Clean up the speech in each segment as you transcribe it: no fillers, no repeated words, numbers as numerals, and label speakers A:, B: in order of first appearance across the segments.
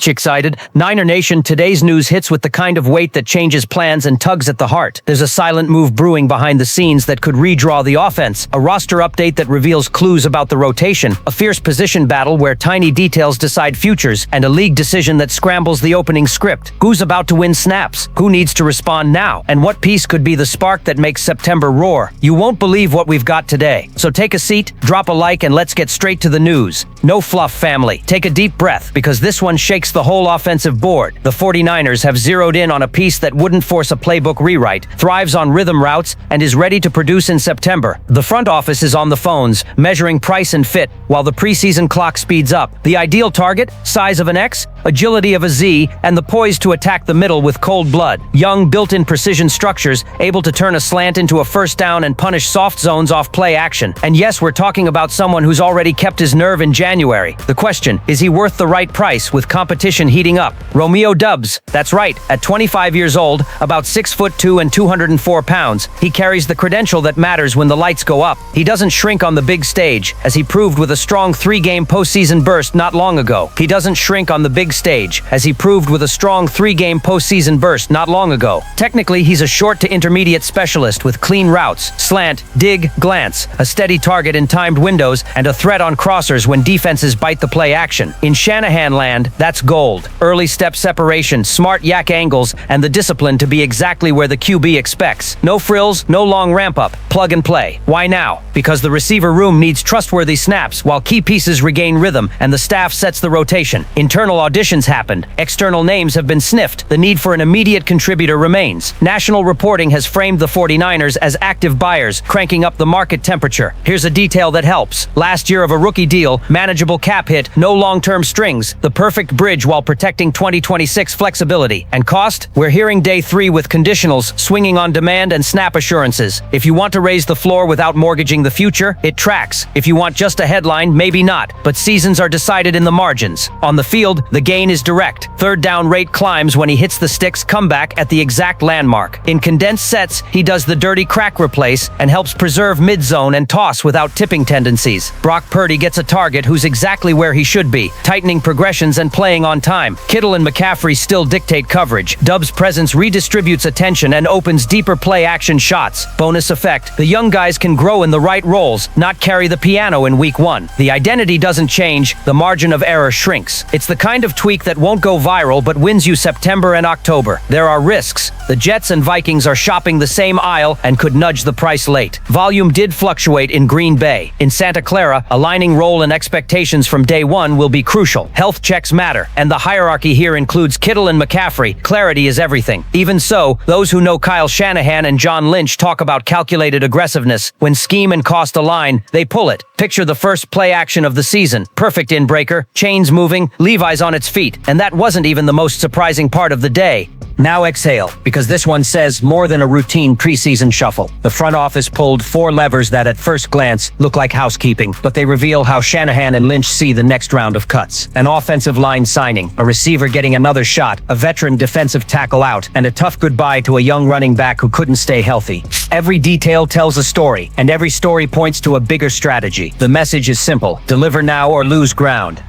A: Excited? Niner Nation, today's news hits with the kind of weight that changes plans and tugs at the heart. There's a silent move brewing behind the scenes that could redraw the offense, a roster update that reveals clues about the rotation, a fierce position battle where tiny details decide futures, and a league decision that scrambles the opening script. Who's about to win snaps? Who needs to respond now? And what piece could be the spark that makes September roar? You won't believe what we've got today. So take a seat, drop a like, and let's get straight to the news. No fluff, family. Take a deep breath, because this one shakes the whole offensive board. The 49ers have zeroed in on a piece that wouldn't force a playbook rewrite, thrives on rhythm routes, and is ready to produce in September. The front office is on the phones, measuring price and fit, while the preseason clock speeds up. The ideal target? Size of an X, agility of a Z, and the poise to attack the middle with cold blood. Young, built-in precision structures, able to turn a slant into a first down and punish soft zones off play action. And yes, we're talking about someone who's already kept his nerve in January. The question, is he worth the right price with competition heating up? Romeo Doubs. That's right, at 25 years old, about 6'2" and 204 pounds, he carries the credential that matters when the lights go up. He doesn't shrink on the big stage, as he proved with a strong 3-game postseason burst not long ago. He doesn't shrink on the big stage, as he proved with a strong 3-game postseason burst not long ago. Technically, he's a short to intermediate specialist with clean routes, slant, dig, glance, a steady target in timed windows, and a threat on crossers when defenses bite the play action. In Shanahan land, that's gold. Early step separation, smart yak angles, and the discipline to be exactly where the QB expects. No frills, no long ramp-up, plug and play. Why now? Because the receiver room needs trustworthy snaps while key pieces regain rhythm and the staff sets the rotation. Internal auditions happened. External names have been sniffed. The need for an immediate contributor remains. National reporting has framed the 49ers as active buyers, cranking up the market temperature. Here's a detail that helps. Last year of a rookie deal, manageable cap hit, no long-term strings, the perfect bridge while protecting 2026 flexibility. And cost? We're hearing day 3 with conditionals, swinging on demand and snap assurances. If you want to raise the floor without mortgaging the future, it tracks. If you want just a headline, maybe not. But seasons are decided in the margins. On the field, the gain is direct. Third down rate climbs when he hits the sticks comeback at the exact landmark. In condensed sets, he does the dirty crack replace and helps preserve mid-zone and toss without tipping tendencies. Brock Purdy gets a target who's exactly where he should be, tightening progressions and playing on time. Kittle and McCaffrey still dictate coverage. Doubs' presence redistributes attention and opens deeper play action shots. Bonus effect, the young guys can grow in the right roles, not carry the piano in week 1. The identity doesn't change, the margin of error shrinks. It's the kind of tweak that won't go viral but wins you September and October. There are risks. The Jets and Vikings are shopping the same aisle and could nudge the price late. Volume did fluctuate in Green Bay. In Santa Clara, aligning role and expectations from day 1 will be crucial. Health checks matter, and the hierarchy here includes Kittle and McCaffrey. Clarity is everything. Even so, those who know Kyle Shanahan and John Lynch talk about calculated aggressiveness. When scheme and cost align, they pull it. Picture the first play action of the season. Perfect inbreaker, chains moving, Levi's on its feet. And that wasn't even the most surprising part of the day. Now exhale, because this one says more than a routine preseason shuffle. The front office pulled 4 levers that at first glance look like housekeeping, but they reveal how Shanahan and Lynch see the next round of cuts. An offensive line signing, a receiver getting another shot, a veteran defensive tackle out, and a tough goodbye to a young running back who couldn't stay healthy. Every detail tells a story, and every story points to a bigger strategy. The message is simple: deliver now or lose ground.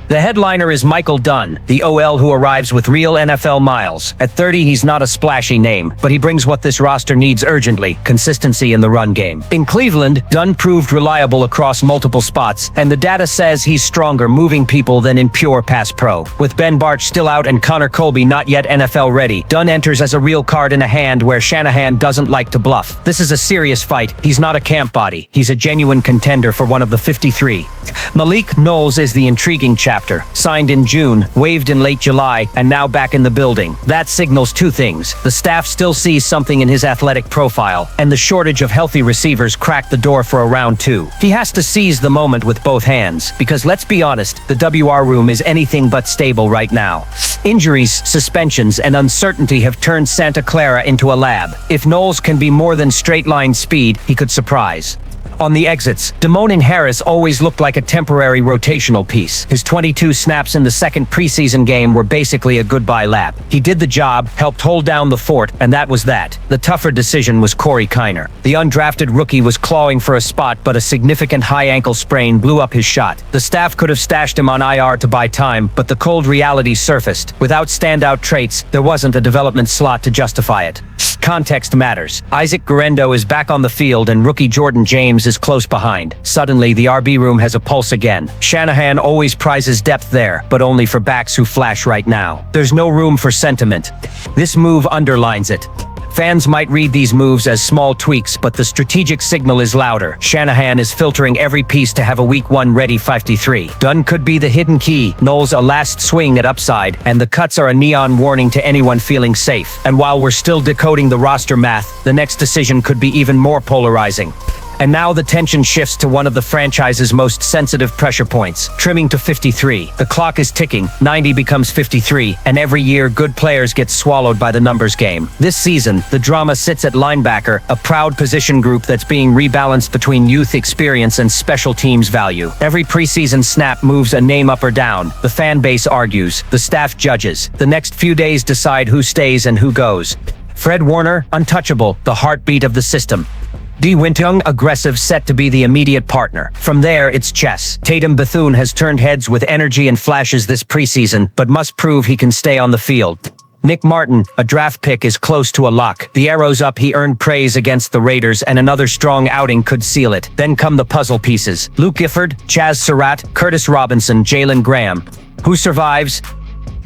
A: The headliner is Michael Dunn, the OL who arrives with real NFL miles. At 30, he's not a splashy name, but he brings what this roster needs urgently: consistency in the run game. In Cleveland, Dunn proved reliable across multiple spots, and the data says he's stronger moving people than in pure pass pro. With Ben Bartch still out and Connor Colby not yet NFL ready, Dunn enters as a real card in a hand where Shanahan doesn't like to bluff. This is a serious fight. He's not a camp body. He's a genuine contender for one of the 53. Malik Knowles is the intriguing chapter. Signed in June, waived in late July, and now back in the building. That signals 2 things. The staff still sees something in his athletic profile, and the shortage of healthy receivers cracked the door for a round 2. He has to seize the moment with both hands, because let's be honest, the WR room is anything but stable right now. Injuries, suspensions, and uncertainty have turned Santa Clara into a lab. If Knowles can be more than straight-line speed, he could surprise. On the exits, Damone and Harris always looked like a temporary rotational piece. His 22 snaps in the second preseason game were basically a goodbye lap. He did the job, helped hold down the fort, and that was that. The tougher decision was Corey Kiner. The undrafted rookie was clawing for a spot, but a significant high ankle sprain blew up his shot. The staff could have stashed him on IR to buy time, but the cold reality surfaced. Without standout traits, there wasn't a development slot to justify it. Context matters. Isaac Guerendo is back on the field and rookie Jordan James is close behind. Suddenly, the RB room has a pulse again. Shanahan always prizes depth there, but only for backs who flash right now. There's no room for sentiment. This move underlines it. Fans might read these moves as small tweaks, but the strategic signal is louder. Shanahan is filtering every piece to have a week 1 ready 53. Dunn could be the hidden key, Knowles a last swing at upside, and the cuts are a neon warning to anyone feeling safe. And while we're still decoding the roster math, the next decision could be even more polarizing. And now the tension shifts to one of the franchise's most sensitive pressure points, trimming to 53. The clock is ticking, 90 becomes 53, and every year good players get swallowed by the numbers game. This season, the drama sits at linebacker, a proud position group that's being rebalanced between youth experience and special teams value. Every preseason snap moves a name up or down. The fan base argues, the staff judges. The next few days decide who stays and who goes. Fred Warner, untouchable, the heartbeat of the system. D. Wintung, aggressive, set to be the immediate partner. From there, it's chess. Tatum Bethune has turned heads with energy and flashes this preseason, but must prove he can stay on the field. Nick Martin, a draft pick, is close to a lock. The arrow's up, he earned praise against the Raiders, and another strong outing could seal it. Then come the puzzle pieces. Luke Gifford, Chaz Surratt, Curtis Robinson, Jalen Graham. Who survives?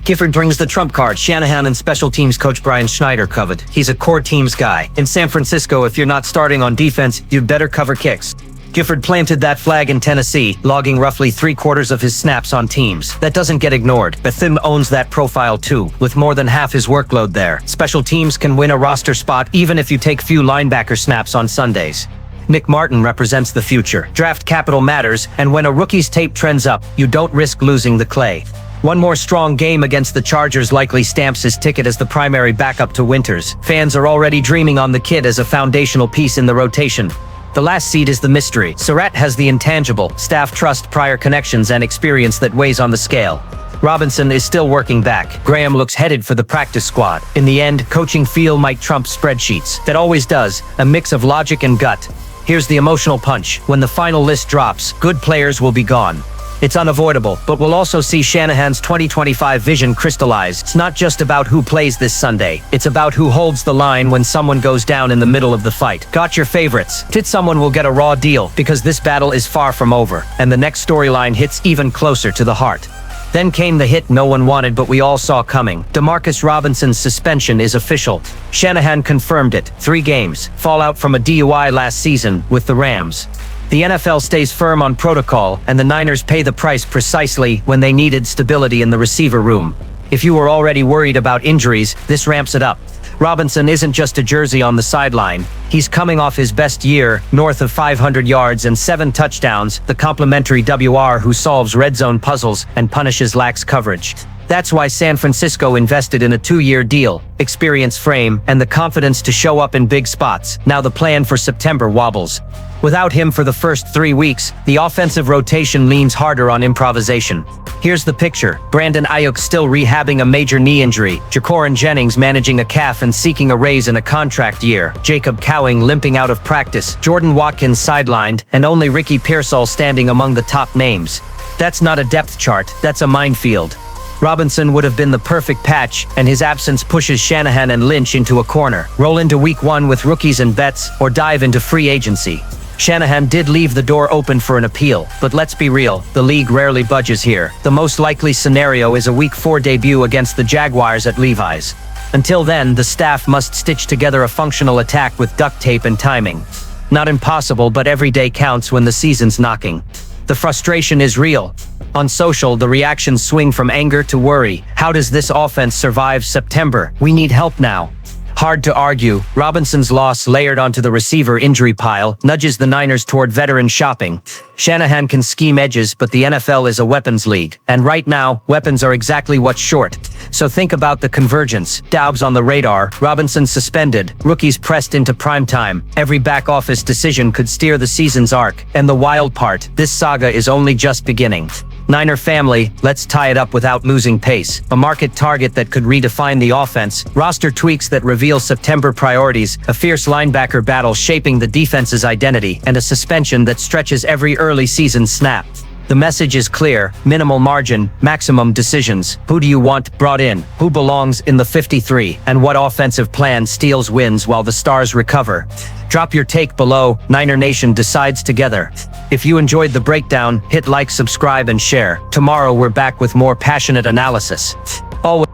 B: Gifford brings the trump card Shanahan and special teams coach Brian Schneider covered. He's a core teams guy. In San Francisco, if you're not starting on defense, you'd better cover kicks. Gifford planted that flag in Tennessee, logging roughly 3/4 of his snaps on teams. That doesn't get ignored. Bethune owns that profile too, with more than half his workload there. Special teams can win a roster spot even if you take few linebacker snaps on Sundays. Nick Martin represents the future. Draft capital matters, and when a rookie's tape trends up, you don't risk losing the clay. One more strong game against the Chargers likely stamps his ticket as the primary backup to Winters. Fans are already dreaming on the kid as a foundational piece in the rotation. The last seed is the mystery. Surratt has the intangible, staff trust, prior connections, and experience that weighs on the scale. Robinson is still working back. Graham looks headed for the practice squad. In the end, coaching feel might trump spreadsheets. That always does, a mix of logic and gut. Here's the emotional punch. When the final list drops, good players will be gone. It's unavoidable, but we'll also see Shanahan's 2025 vision crystallize. It's not just about who plays this Sunday. It's about who holds the line when someone goes down in the middle of the fight. Got your favorites. Someone will get a raw deal, because this battle is far from over, and the next storyline hits even closer to the heart. Then came the hit no one wanted but we all saw coming. Demarcus Robinson's suspension is official. Shanahan confirmed it. 3 games. Fallout from a DUI last season with the Rams. The NFL stays firm on protocol, and the Niners pay the price precisely when they needed stability in the receiver room. If you were already worried about injuries, this ramps it up. Robinson isn't just a jersey on the sideline. He's coming off his best year, north of 500 yards and 7 touchdowns, the complimentary WR who solves red zone puzzles and punishes lax coverage. That's why San Francisco invested in a 2-year deal, experience frame, and the confidence to show up in big spots. Now the plan for September wobbles. Without him for the first 3 weeks, the offensive rotation leans harder on improvisation. Here's the picture. Brandon Ayuk still rehabbing a major knee injury. Jacorin Jennings managing a calf and seeking a raise in a contract year. Jacob Cowing limping out of practice. Jordan Watkins sidelined, and only Ricky Pearsall standing among the top names. That's not a depth chart, that's a minefield. Robinson would have been the perfect patch, and his absence pushes Shanahan and Lynch into a corner. Roll into week 1 with rookies and vets, or dive into free agency. Shanahan did leave the door open for an appeal, but let's be real, the league rarely budges here. The most likely scenario is a week 4 debut against the Jaguars at Levi's. Until then, the staff must stitch together a functional attack with duct tape and timing. Not impossible, but every day counts when the season's knocking. The frustration is real. On social, the reactions swing from anger to worry. How does this offense survive September? We need help now. Hard to argue, Robinson's loss layered onto the receiver injury pile nudges the Niners toward veteran shopping. Shanahan can scheme edges, but the NFL is a weapons league. And right now, weapons are exactly what's short. So think about the convergence. Doubs on the radar, Robinson suspended, rookies pressed into prime time. Every back office decision could steer the season's arc. And the wild part, this saga is only just beginning. Niner family, let's tie it up without losing pace. A market target that could redefine the offense, roster tweaks that reveal September priorities, a fierce linebacker battle shaping the defense's identity, and a suspension that stretches every early season snap. The message is clear: minimal margin, maximum decisions. Who do you want brought in? Who belongs in the 53? And what offensive plan steals wins while the stars recover? Drop your take below. Niner Nation decides together. If you enjoyed the breakdown, hit like, subscribe, and share. Tomorrow we're back with more passionate analysis. Always